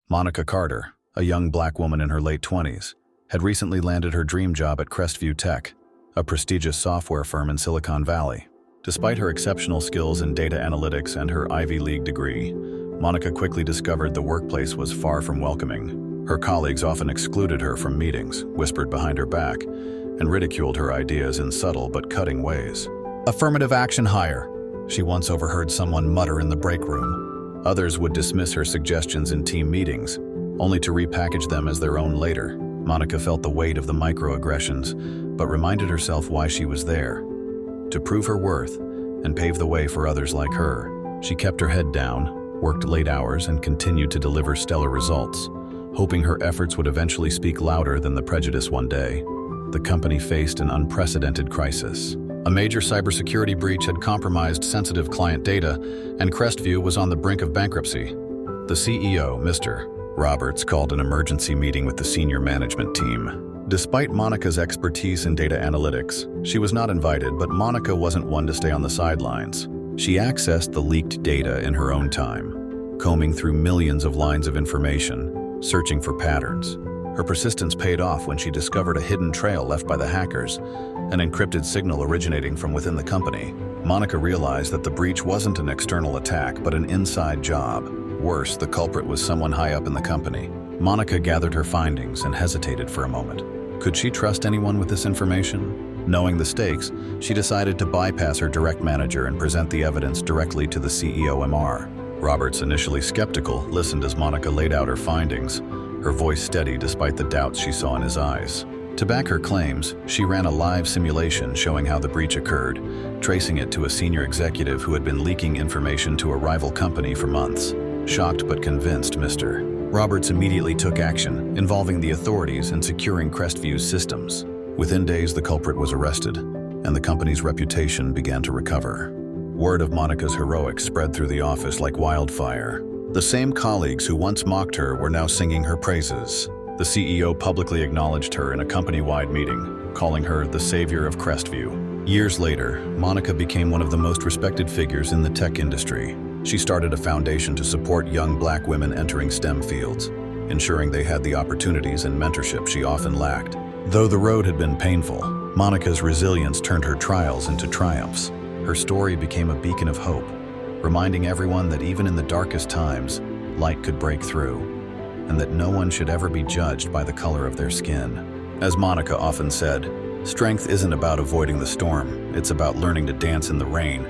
Monica Carter, a young black woman in her late 20s, had recently landed her dream job at Crestview Tech, a prestigious software firm in Silicon Valley. Despite her exceptional skills in data analytics and her Ivy League degree, Monica quickly discovered the workplace was far from welcoming. Her colleagues often excluded her from meetings, whispered behind her back, and ridiculed her ideas in subtle but cutting ways. "Affirmative action hire," she once overheard someone mutter in the break room. Others would dismiss her suggestions in team meetings, only to repackage them as their own later. Monica felt the weight of the microaggressions, but reminded herself why she was there. To prove her worth and pave the way for others like her. She kept her head down, worked late hours, and continued to deliver stellar results, hoping her efforts would eventually speak louder than the prejudice one day. The company faced an unprecedented crisis. A major cybersecurity breach had compromised sensitive client data, and Crestview was on the brink of bankruptcy. The CEO, Mr. Roberts, called an emergency meeting with the senior management team. Despite Monica's expertise in data analytics, she was not invited, but Monica wasn't one to stay on the sidelines. She accessed the leaked data in her own time, combing through millions of lines of information, searching for patterns. Her persistence paid off when she discovered a hidden trail left by the hackers, an encrypted signal originating from within the company. Monica realized that the breach wasn't an external attack, but an inside job. Worse, the culprit was someone high up in the company. Monica gathered her findings and hesitated for a moment. Could she trust anyone with this information? Knowing the stakes, she decided to bypass her direct manager and present the evidence directly to the CEO MR. Roberts, initially skeptical, listened as Monica laid out her findings, her voice steady despite the doubts she saw in his eyes. To back her claims, she ran a live simulation showing how the breach occurred, tracing it to a senior executive who had been leaking information to a rival company for months. Shocked but convinced, Mr. Roberts immediately took action, involving the authorities and securing Crestview's systems. Within days, the culprit was arrested, and the company's reputation began to recover. Word of Monica's heroics spread through the office like wildfire. The same colleagues who once mocked her were now singing her praises. The CEO publicly acknowledged her in a company-wide meeting, calling her the savior of Crestview. Years later, Monica became one of the most respected figures in the tech industry. She started a foundation to support young black women entering STEM fields, ensuring they had the opportunities and mentorship she often lacked. Though the road had been painful, Monica's resilience turned her trials into triumphs. Her story became a beacon of hope, reminding everyone that even in the darkest times, light could break through, and that no one should ever be judged by the color of their skin. As Monica often said, strength isn't about avoiding the storm, it's about learning to dance in the rain.